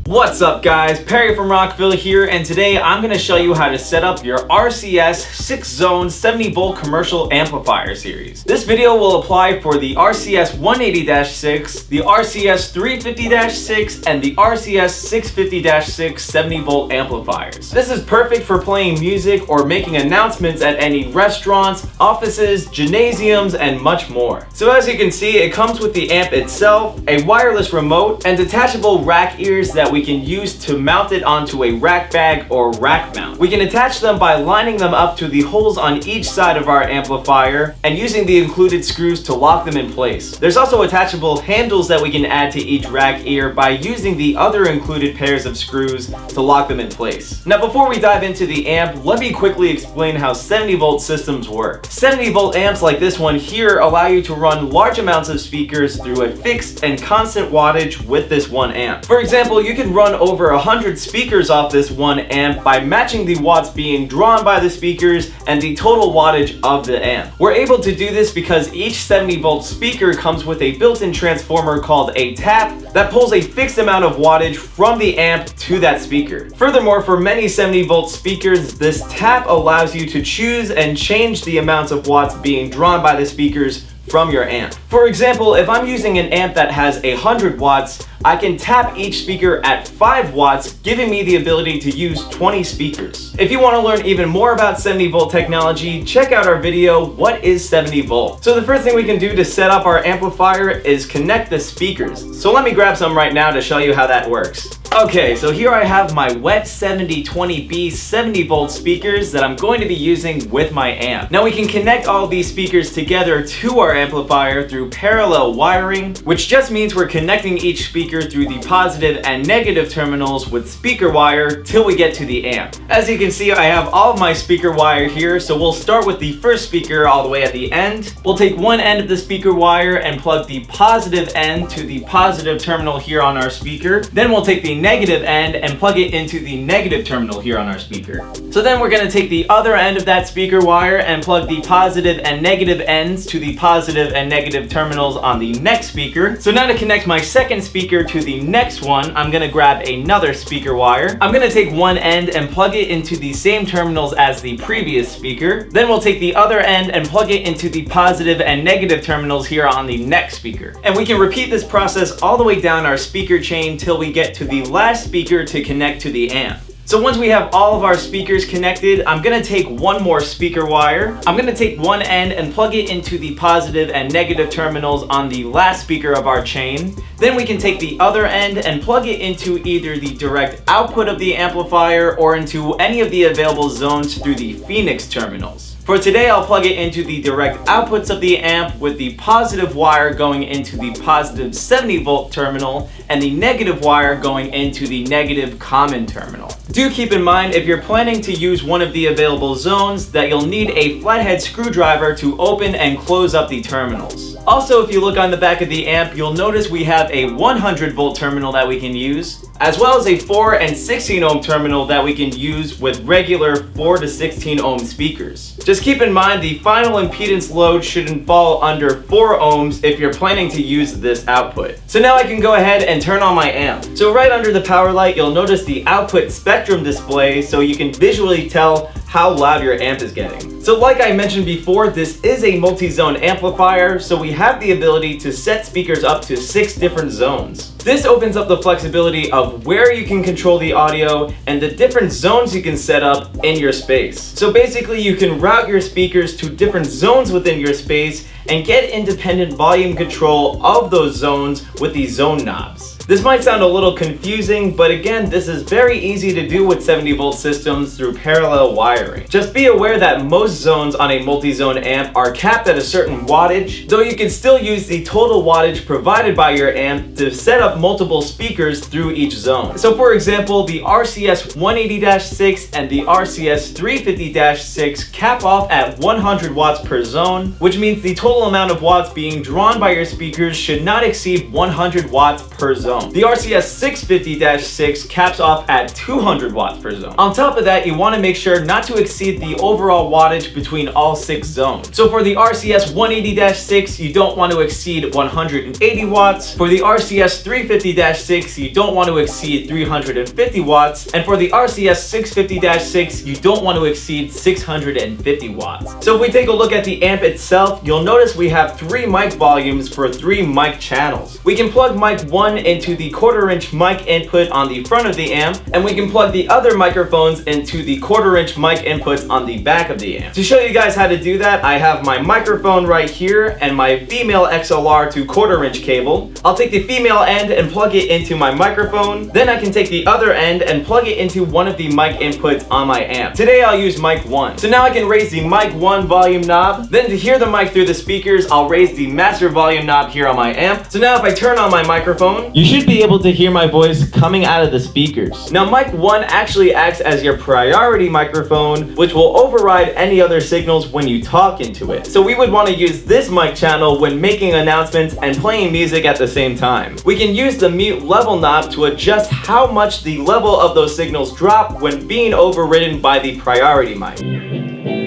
What's up guys, Perry from Rockville here, and today I'm going to show you how to set up your RCS 6-zone 70-volt commercial amplifier series. This video will apply for the RCS180-6, the RCS350-6, and the RCS650-6 70-volt amplifiers. This is perfect for playing music or making announcements at any restaurants, offices, gymnasiums, and much more. So as you can see, it comes with the amp itself, a wireless remote, and detachable rack ears that we can use to mount it onto a rack bag or rack mount. We can attach them by lining them up to the holes on each side of our amplifier and using the included screws to lock them in place. There's also attachable handles that we can add to each rack ear by using the other included pairs of screws to lock them in place. Now before we dive into the amp, let me quickly explain how 70-volt systems work. 70-volt amps like this one here allow you to run large amounts of speakers through a fixed and constant wattage with this one amp. For example, you can run over 100 speakers off this one amp by matching the watts being drawn by the speakers and the total wattage of the amp. We're able to do this because each 70-volt speaker comes with a built-in transformer called a tap that pulls a fixed amount of wattage from the amp to that speaker. Furthermore, for many 70-volt speakers, this tap allows you to choose and change the amounts of watts being drawn by the speakers from your amp. For example, if I'm using an amp that has 100 watts, I can tap each speaker at 5 watts, giving me the ability to use 20 speakers. If you want to learn even more about 70-volt technology, check out our video, What is 70-volt? So the first thing we can do to set up our amplifier is connect the speakers. So let me grab some right now to show you how that works. Okay, so here I have my WET 7020B 70-volt speakers that I'm going to be using with my amp. Now we can connect all these speakers together to our amplifier through parallel wiring, which just means we're connecting each speaker through the positive and negative terminals with speaker wire till we get to the amp. As you can see, I have all of my speaker wire here, so we'll start with the first speaker all the way at the end. We'll take one end of the speaker wire and plug the positive end to the positive terminal here on our speaker. Then we'll take the negative end and plug it into the negative terminal here on our speaker. So then we're going to take the other end of that speaker wire and plug the positive and negative ends to the positive and negative terminals on the next speaker. So now to connect my second speaker to the next one, I'm going to grab another speaker wire. I'm going to take one end and plug it into the same terminals as the previous speaker. Then we'll take the other end and plug it into the positive and negative terminals here on the next speaker. And we can repeat this process all the way down our speaker chain till we get to the last speaker to connect to the amp. So once we have all of our speakers connected, I'm going to take one more speaker wire. I'm going to take one end and plug it into the positive and negative terminals on the last speaker of our chain. Then we can take the other end and plug it into either the direct output of the amplifier or into any of the available zones through the Phoenix terminals. For today, I'll plug it into the direct outputs of the amp with the positive wire going into the positive 70-volt terminal and the negative wire going into the negative common terminal. Do keep in mind, if you're planning to use one of the available zones, that you'll need a flathead screwdriver to open and close up the terminals. Also, if you look on the back of the amp, you'll notice we have a 100-volt terminal that we can use, as well as a 4 and 16 ohm terminal that we can use with regular 4 to 16 ohm speakers. Just keep in mind the final impedance load shouldn't fall under 4 ohms if you're planning to use this output. So now I can go ahead and turn on my amp. So right under the power light, you'll notice the output spectrum display so you can visually tell how loud your amp is getting. So like I mentioned before, this is a multi-zone amplifier, so we have the ability to set speakers up to 6 different zones. This opens up the flexibility of where you can control the audio and the different zones you can set up in your space. So basically you can route your speakers to different zones within your space and get independent volume control of those zones with the zone knobs. This might sound a little confusing, but again, this is very easy to do with 70-volt systems through parallel wiring. Just be aware that most zones on a multi-zone amp are capped at a certain wattage, though you can still use the total wattage provided by your amp to set up multiple speakers through each zone. So for example, the RCS180-6 and the RCS350-6 cap off at 100 watts per zone, which means the total amount of watts being drawn by your speakers should not exceed 100 watts per zone. zone. The RCS650-6 caps off at 200 watts per zone. On top of that, you want to make sure not to exceed the overall wattage between all 6 zones. So for the RCS180-6, you don't want to exceed 180 watts. For the RCS350-6, you don't want to exceed 350 watts. And for the RCS650-6, you don't want to exceed 650 watts. So if we take a look at the amp itself, you'll notice we have 3 mic volumes for 3 mic channels. We can plug mic 1 into the 1/4-inch mic input on the front of the amp, and we can plug the other microphones into the 1/4-inch mic inputs on the back of the amp. To show you guys how to do that, I have my microphone right here and my female XLR to 1/4-inch cable. I'll take the female end and plug it into my microphone. Then I can take the other end and plug it into one of the mic inputs on my amp. Today I'll use mic 1. So now I can raise the mic 1 volume knob. Then to hear the mic through the speakers, I'll raise the master volume knob here on my amp. So now if I turn on my microphone, you should be able to hear my voice coming out of the speakers. Now mic 1 actually acts as your priority microphone, which will override any other signals when you talk into it. So we would want to use this mic channel when making announcements and playing music at the same time. We can use the mute level knob to adjust how much the level of those signals drop when being overridden by the priority mic.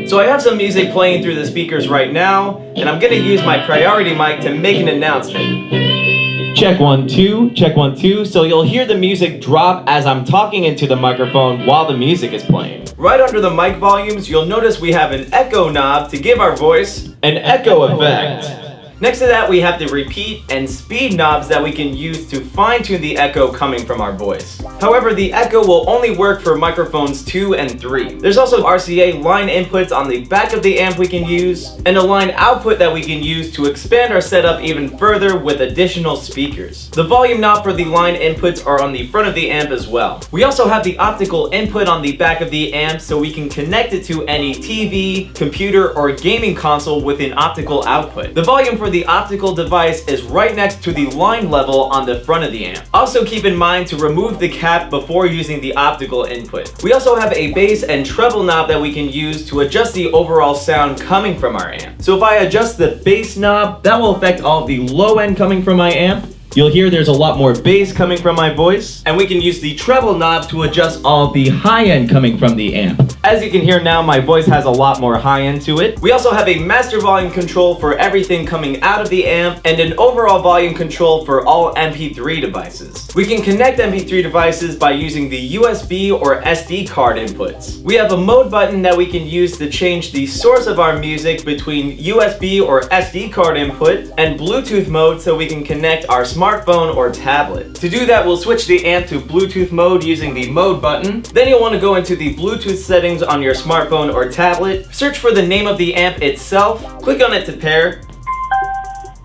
So I have some music playing through the speakers right now, and I'm going to use my priority mic to make an announcement. Check 1 2, check 1 2. So you'll hear the music drop as I'm talking into the microphone while the music is playing. Right under the mic volumes, you'll notice we have an echo knob to give our voice an echo effect. Next to that, we have the repeat and speed knobs that we can use to fine-tune the echo coming from our voice. However, the echo will only work for microphones 2 and 3. There's also RCA line inputs on the back of the amp we can use, and a line output that we can use to expand our setup even further with additional speakers. The volume knob for the line inputs are on the front of the amp as well. We also have the optical input on the back of the amp so we can connect it to any TV, computer, or gaming console with an optical output. The volume for the optical device is right next to the line level on the front of the amp. Also keep in mind to remove the cap before using the optical input. We also have a bass and treble knob that we can use to adjust the overall sound coming from our amp. So if I adjust the bass knob, that will affect all the low end coming from my amp. You'll hear there's a lot more bass coming from my voice, and we can use the treble knob to adjust all the high end coming from the amp. As you can hear now, my voice has a lot more high end to it. We also have a master volume control for everything coming out of the amp and an overall volume control for all MP3 devices. We can connect MP3 devices by using the USB or SD card inputs. We have a mode button that we can use to change the source of our music between USB or SD card input and Bluetooth mode so we can connect our smartphone or tablet. To do that, we'll switch the amp to Bluetooth mode using the mode button. Then you'll want to go into the Bluetooth settings on your smartphone or tablet, search for the name of the amp itself, click on it to pair,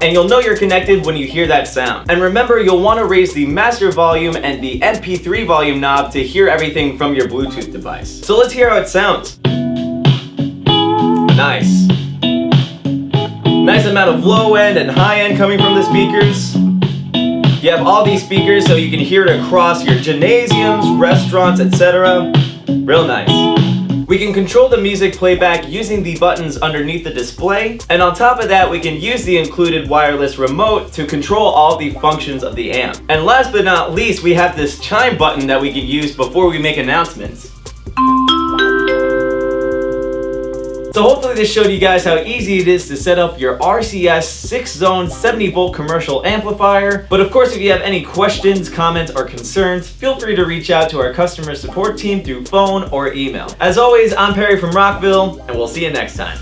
and you'll know you're connected when you hear that sound. And remember, you'll want to raise the master volume and the MP3 volume knob to hear everything from your Bluetooth device. So let's hear how it sounds. Nice. Nice amount of low end and high end coming from the speakers. You have all these speakers so you can hear it across your gymnasiums, restaurants, etc. Real nice. We can control the music playback using the buttons underneath the display, and on top of that we can use the included wireless remote to control all the functions of the amp. And last but not least, we have this chime button that we can use before we make announcements. So hopefully this showed you guys how easy it is to set up your RCS 6-zone 70-volt commercial amplifier. But of course, if you have any questions, comments, or concerns, feel free to reach out to our customer support team through phone or email. As always, I'm Perry from Rockville, and we'll see you next time.